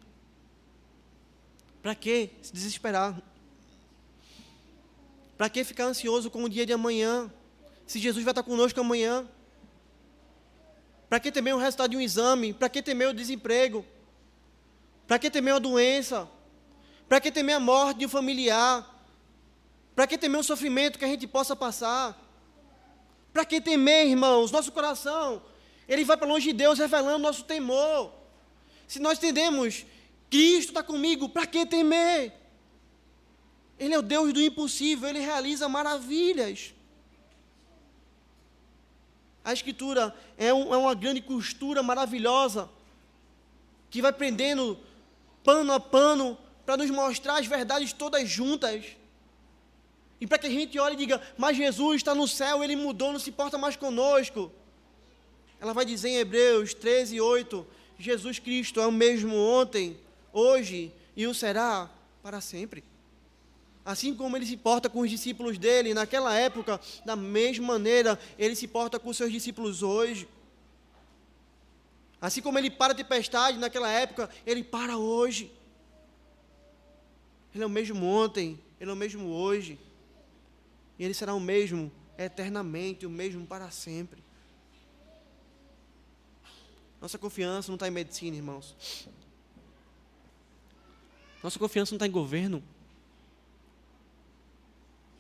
Para que se desesperar? Para que ficar ansioso com o dia de amanhã? Se Jesus vai estar conosco amanhã? Para que temer o resultado de um exame? Para que temer o desemprego? Para que temer uma doença? Para que temer a morte de um familiar? Para que temer o sofrimento que a gente possa passar? Para que temer, irmãos? Nosso coração, ele vai para longe de Deus, revelando nosso temor. Se nós entendemos, Cristo está comigo, para que temer? Ele é o Deus do impossível, Ele realiza maravilhas. A Escritura é uma grande costura maravilhosa, que vai prendendo pano a pano, para nos mostrar as verdades todas juntas. E para que a gente olhe e diga, mas Jesus está no céu, Ele mudou, não se importa mais conosco. Ela vai dizer em Hebreus 13, 8, Jesus Cristo é o mesmo ontem, hoje e o será para sempre. Assim como Ele se porta com os discípulos dele naquela época, da mesma maneira Ele se porta com os seus discípulos hoje. Assim como Ele para a tempestade naquela época, Ele para hoje. Ele é o mesmo ontem, Ele é o mesmo hoje. E Ele será o mesmo eternamente, o mesmo para sempre. Nossa confiança não está em medicina, irmãos. Nossa confiança não está em governo.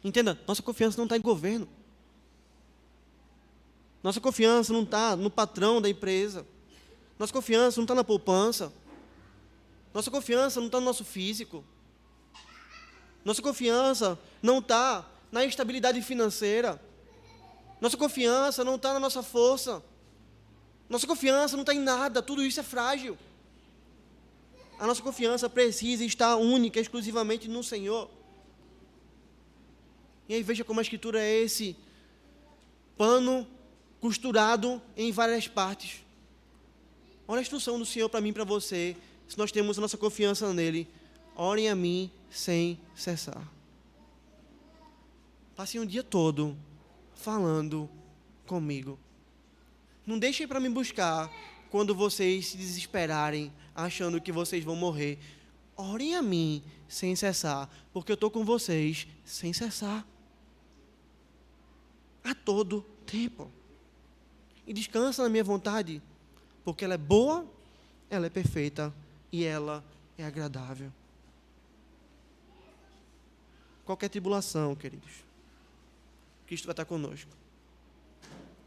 Entenda, nossa confiança não está em governo. Nossa confiança não está no patrão da empresa. Nossa confiança não está na poupança. Nossa confiança não está no nosso físico. Nossa confiança não está na estabilidade financeira. Nossa confiança não está na nossa força. Nossa confiança não está em nada. Tudo isso é frágil. A nossa confiança precisa estar única, exclusivamente no Senhor. E aí veja como a Escritura é esse pano costurado em várias partes. Olha a instrução do Senhor para mim e para você. Se nós temos a nossa confiança nele, orem a mim sem cessar. Passem o dia todo falando comigo. Não deixem para me buscar quando vocês se desesperarem, achando que vocês vão morrer. Orem a mim sem cessar, porque eu estou com vocês sem cessar. A todo tempo. E descansa na minha vontade, porque ela é boa, ela é perfeita e ela é agradável. Qualquer tribulação, queridos, Cristo vai estar conosco.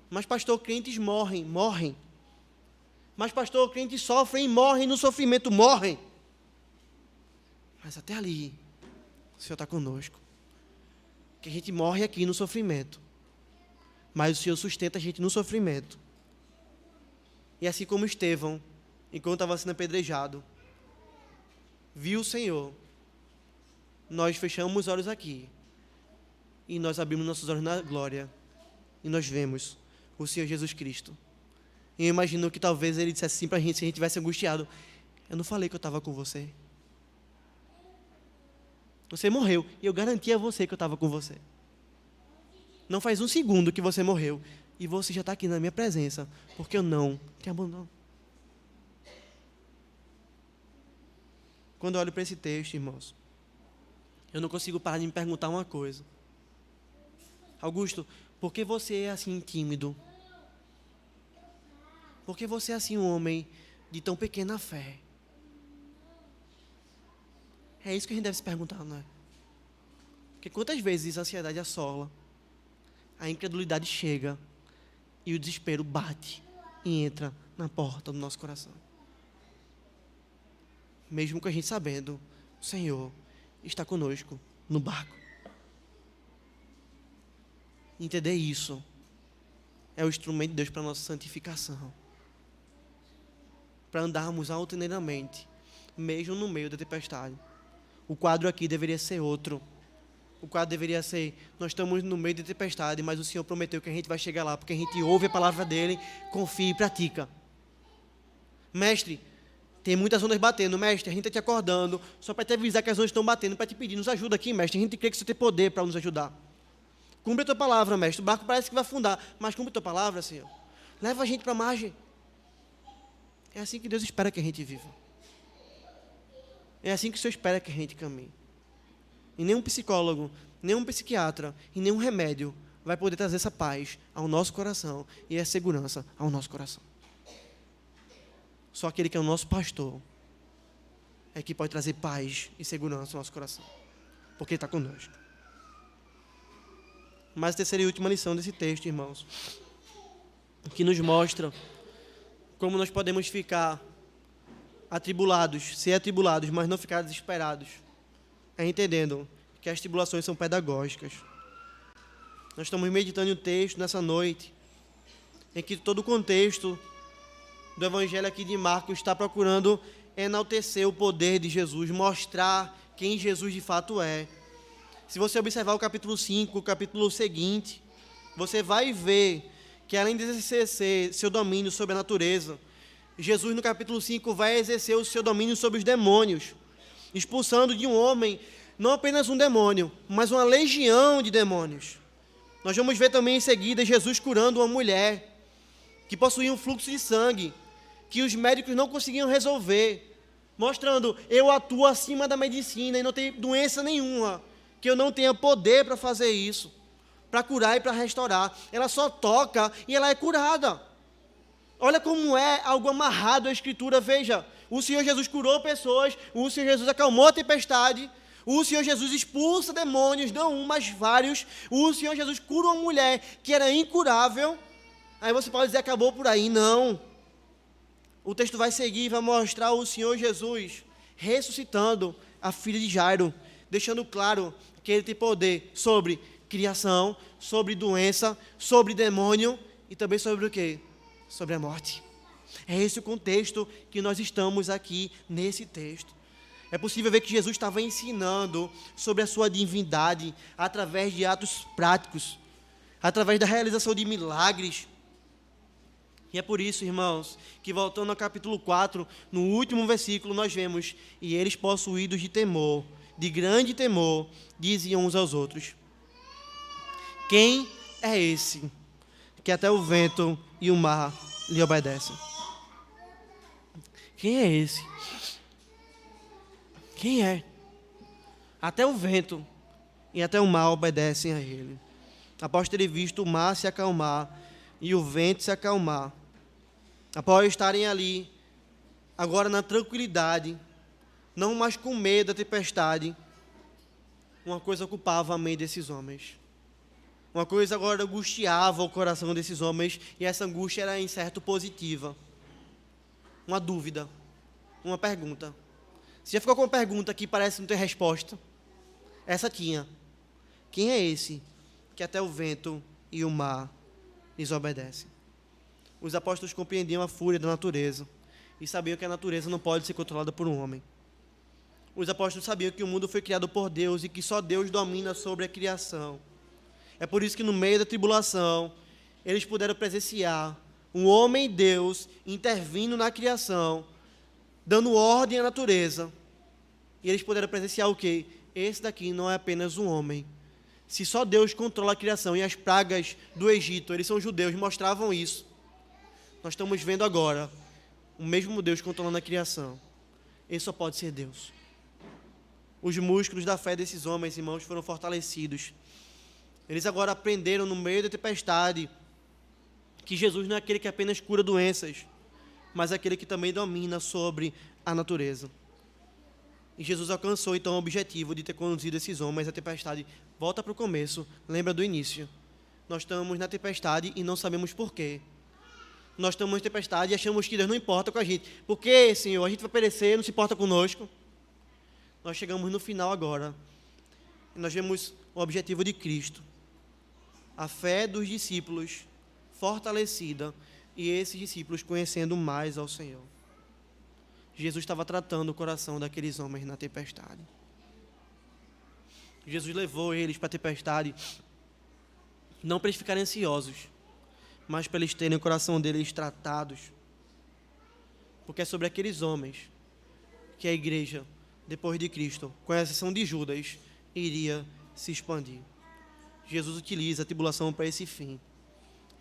Mas, pastor, crentes morrem. Mas, pastor, crentes sofrem e morrem no sofrimento, morrem. Mas até ali, o Senhor está conosco. Que a gente morre aqui no sofrimento, mas o Senhor sustenta a gente no sofrimento. E assim como Estevão, enquanto estava sendo apedrejado, viu o Senhor, nós fechamos os olhos aqui e nós abrimos nossos olhos na glória e nós vemos o Senhor Jesus Cristo. E eu imagino que talvez ele dissesse assim para a gente, se a gente tivesse angustiado: eu não falei que eu estava com você. Você morreu e eu garanti a você que eu estava com você. Não faz um segundo que você morreu e você já está aqui na minha presença, porque eu não te abandono. Quando eu olho para esse texto, irmãos, eu não consigo parar de me perguntar uma coisa. Augusto, por que você é assim tímido? Por que você é assim um homem de tão pequena fé? É isso que a gente deve se perguntar, não é? Porque quantas vezes a ansiedade assola, a incredulidade chega e o desespero bate e entra na porta do nosso coração. Mesmo com a gente sabendo, o Senhor está conosco no barco. Entender isso é o instrumento de Deus para a nossa santificação. Para andarmos altaneiramente, mesmo no meio da tempestade. O quadro aqui deveria ser outro. O quadro deveria ser: nós estamos no meio da tempestade, mas o Senhor prometeu que a gente vai chegar lá, porque a gente ouve a palavra dele, confia e pratica. Mestre, tem muitas ondas batendo. Mestre, a gente está te acordando só para te avisar que as ondas estão batendo, para te pedir, nos ajuda aqui, mestre. A gente crê que você tem poder para nos ajudar. Cumpre a tua palavra, mestre. O barco parece que vai afundar, mas cumpre a tua palavra, Senhor. Leva a gente para a margem. É assim que Deus espera que a gente viva. É assim que o Senhor espera que a gente caminhe. E nenhum psicólogo, nenhum psiquiatra e nenhum remédio vai poder trazer essa paz ao nosso coração e essa segurança ao nosso coração. Só aquele que é o nosso pastor é que pode trazer paz e segurança ao nosso coração, porque Ele está conosco. Mas a terceira e última lição desse texto, irmãos, que nos mostra como nós podemos ficar atribulados, ser atribulados, mas não ficar desesperados, é entendendo que as tribulações são pedagógicas. Nós estamos meditando o texto nessa noite, em que todo o contexto do Evangelho aqui de Marcos está procurando enaltecer o poder de Jesus, mostrar quem Jesus de fato é. Se você observar o capítulo 5, o capítulo seguinte, você vai ver que, além de exercer seu domínio sobre a natureza, Jesus no capítulo 5 vai exercer o seu domínio sobre os demônios, expulsando de um homem não apenas um demônio, mas uma legião de demônios. Nós vamos ver também em seguida Jesus curando uma mulher que possuía um fluxo de sangue, que os médicos não conseguiam resolver, mostrando: eu atuo acima da medicina e não tenho doença nenhuma, que eu não tenha poder para fazer isso. para curar e para restaurar. Ela só toca e ela é curada. Olha como é algo amarrado à Escritura, veja. O Senhor Jesus curou pessoas, o Senhor Jesus acalmou a tempestade, o Senhor Jesus expulsa demônios, não um, mas vários. O Senhor Jesus cura uma mulher que era incurável. Aí você pode dizer, acabou por aí. Não. O texto vai seguir e vai mostrar o Senhor Jesus ressuscitando a filha de Jairo, deixando claro que ele tem poder sobre criação, sobre doença, sobre demônio e também sobre o quê? Sobre a morte. É esse o contexto que nós estamos aqui nesse texto. É possível ver que Jesus estava ensinando sobre a sua divindade através de atos práticos, através da realização de milagres. E é por isso, irmãos, que voltando ao capítulo 4, no último versículo, nós vemos: e eles, possuídos de temor, de grande temor, diziam uns aos outros: quem é esse que até o vento e o mar lhe obedecem? Quem é esse? Quem é? Até o vento e até o mar obedecem a ele. Após terem visto o mar se acalmar e o vento se acalmar, após estarem ali, agora na tranquilidade, não mais com medo da tempestade, uma coisa ocupava a mente desses homens. Uma coisa agora angustiava o coração desses homens, e essa angústia era em certo positiva. Uma dúvida, uma pergunta. Você já ficou com uma pergunta que parece não ter resposta? Essa tinha. Quem é esse que até o vento e o mar lhes obedecem? Os apóstolos compreendiam a fúria da natureza e sabiam que a natureza não pode ser controlada por um homem. Os apóstolos sabiam que o mundo foi criado por Deus e que só Deus domina sobre a criação. É por isso que no meio da tribulação, eles puderam presenciar um homem Deus intervindo na criação, dando ordem à natureza. E eles puderam presenciar o quê? Esse daqui não é apenas um homem. Se só Deus controla a criação, e as pragas do Egito, eles são judeus, mostravam isso. Nós estamos vendo agora o mesmo Deus controlando a criação. Ele só pode ser Deus. Os músculos da fé desses homens, irmãos, foram fortalecidos. Eles agora aprenderam no meio da tempestade que Jesus não é aquele que apenas cura doenças, mas é aquele que também domina sobre a natureza. E Jesus alcançou então o objetivo de ter conduzido esses homens à tempestade. Volta para o começo, lembra do início. Nós estamos na tempestade e não sabemos por quê. Nós estamos em tempestade e achamos que Deus não importa com a gente. Por que, Senhor? A gente vai perecer, não se importa conosco. Nós chegamos no final agora. E nós vemos o objetivo de Cristo. A fé dos discípulos fortalecida e esses discípulos conhecendo mais ao Senhor. Jesus estava tratando o coração daqueles homens na tempestade. Jesus levou eles para a tempestade, não para eles ficarem ansiosos, mas para eles terem o coração deles tratados. Porque é sobre aqueles homens que a igreja, depois de Cristo, com exceção de Judas, iria se expandir. Jesus utiliza a tribulação para esse fim,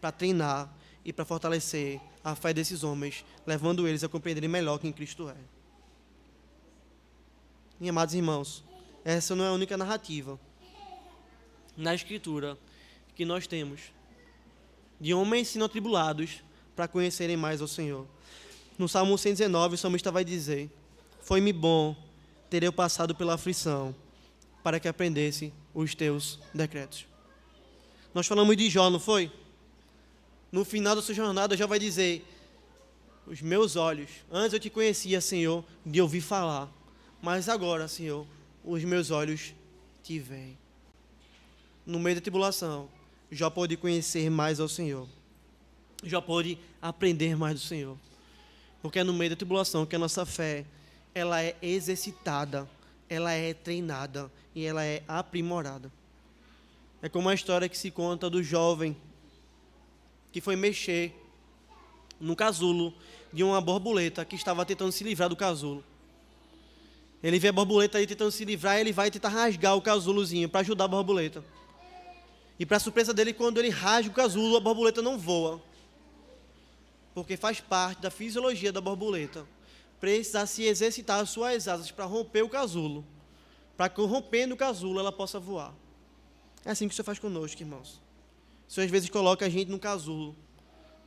para treinar e para fortalecer a fé desses homens, levando eles a compreenderem melhor quem Cristo é. E, amados irmãos, essa não é a única narrativa na Escritura que nós temos de homens sendo atribulados para conhecerem mais ao Senhor. No Salmo 119, o salmista vai dizer: foi-me bom ter eu passado pela aflição, para que aprendesse os teus decretos. Nós falamos de Jó, não foi? No final da sua jornada, Jó vai dizer: os meus olhos, antes eu te conhecia, Senhor, de ouvir falar, mas agora, Senhor, os meus olhos te veem. No meio da tribulação, Jó pôde conhecer mais ao Senhor. Jó pôde aprender mais do Senhor. Porque é no meio da tribulação que a nossa fé, ela é exercitada, ela é treinada e ela é aprimorada. É como a história que se conta do jovem que foi mexer no casulo de uma borboleta que estava tentando se livrar do casulo. Ele vê a borboleta aí tentando se livrar, ele vai tentar rasgar o casulozinho para ajudar a borboleta. E para surpresa dele, quando ele rasga o casulo, a borboleta não voa. Porque faz parte da fisiologia da borboleta precisar se exercitar as suas asas para romper o casulo. Para que rompendo o casulo ela possa voar. É assim que o Senhor faz conosco, irmãos. O Senhor às vezes coloca a gente num casulo,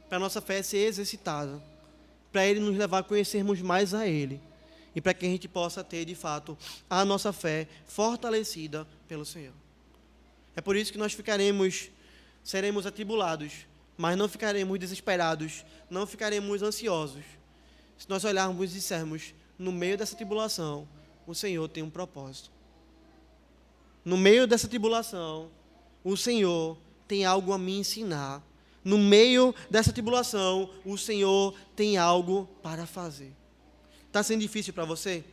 para a nossa fé ser exercitada, para Ele nos levar a conhecermos mais a Ele, e para que a gente possa ter, de fato, a nossa fé fortalecida pelo Senhor. É por isso que nós seremos atribulados, mas não ficaremos desesperados, não ficaremos ansiosos. Se nós olharmos e dissermos, no meio dessa tribulação, o Senhor tem um propósito. No meio dessa tribulação, o Senhor tem algo a me ensinar. No meio dessa tribulação, o Senhor tem algo para fazer. Está sendo difícil para você?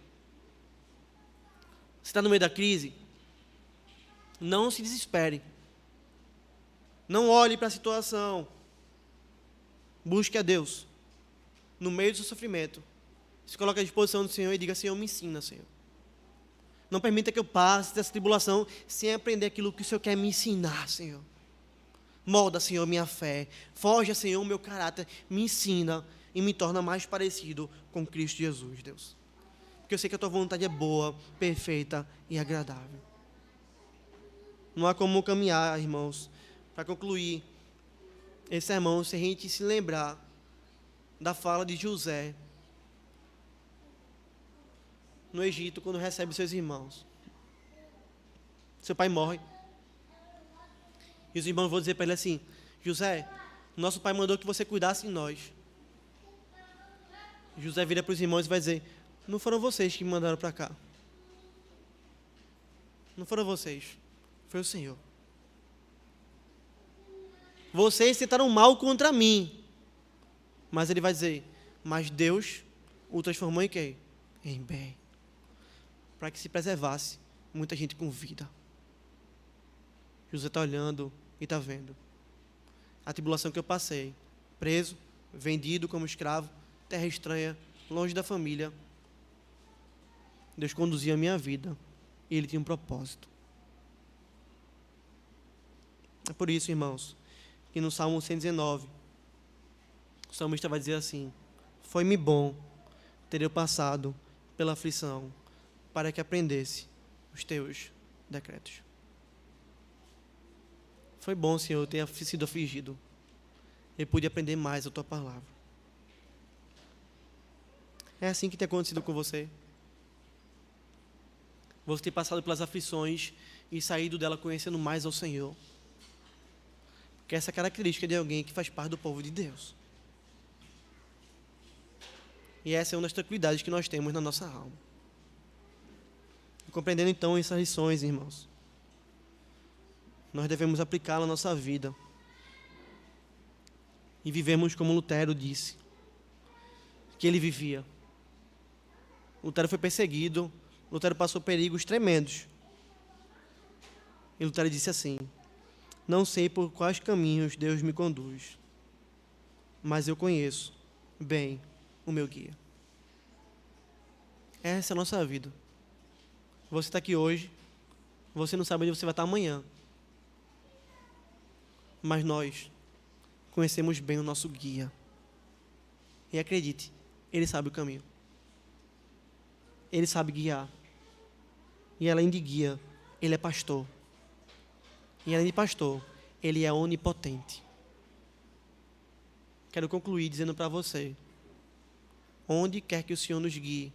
Você está no meio da crise? Não se desespere. Não olhe para a situação. Busque a Deus. No meio do seu sofrimento, se coloque à disposição do Senhor e diga: Senhor, me ensina, Senhor. Não permita que eu passe dessa tribulação sem aprender aquilo que o Senhor quer me ensinar, Senhor. Molda, Senhor, minha fé. Forja, Senhor, o meu caráter. Me ensina e me torna mais parecido com Cristo Jesus, Deus. Porque eu sei que a Tua vontade é boa, perfeita e agradável. Não há como caminhar, irmãos, para concluir esse sermão, se a gente se lembrar da fala de José no Egito, quando recebe seus irmãos. Seu pai morre. E os irmãos vão dizer para ele assim: José, nosso pai mandou que você cuidasse de nós. José vira para os irmãos e vai dizer: não foram vocês que me mandaram para cá. Não foram vocês. Foi o Senhor. Vocês tentaram mal contra mim. Mas ele vai dizer: mas Deus o transformou em quê? Em bem. Para que se preservasse muita gente com vida. José está olhando e está vendo a tribulação que eu passei. Preso, vendido como escravo, terra estranha, longe da família. Deus conduzia a minha vida e Ele tinha um propósito. É por isso, irmãos, que no Salmo 119, o salmista vai dizer assim: foi-me bom ter eu passado pela aflição, para que aprendesse os teus decretos. Foi bom, Senhor, eu ter sido afligido. Eu pude aprender mais a Tua palavra. É assim que tem acontecido com você? Você ter passado pelas aflições e saído dela conhecendo mais ao Senhor. Porque essa é a característica de alguém que faz parte do povo de Deus. E essa é uma das tranquilidades que nós temos na nossa alma. Compreendendo então essas lições, irmãos, nós devemos aplicá-la na nossa vida e vivemos como Lutero disse que ele vivia. Lutero foi perseguido, Lutero passou perigos tremendos. E Lutero disse assim: não sei por quais caminhos Deus me conduz, mas eu conheço bem o meu guia. Essa é a nossa vida. Você está aqui hoje, você não sabe onde você vai estar amanhã. Mas nós conhecemos bem o nosso guia. E acredite, Ele sabe o caminho. Ele sabe guiar. E além de guia, Ele é pastor. E além de pastor, Ele é onipotente. Quero concluir dizendo para você: onde quer que o Senhor nos guie,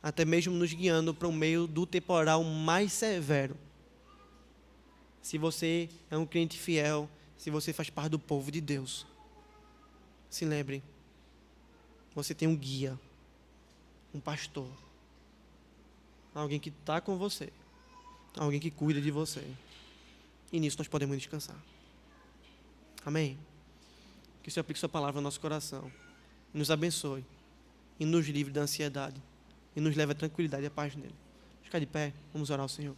até mesmo nos guiando para o meio do temporal mais severo, se você é um crente fiel, se você faz parte do povo de Deus, se lembre, você tem um guia, um pastor, alguém que está com você, alguém que cuida de você, e nisso nós podemos descansar. Amém? Que o Senhor aplique Sua palavra no nosso coração, nos abençoe, e nos livre da ansiedade, e nos leve à tranquilidade e à paz nele. Ficar de pé, vamos orar ao Senhor.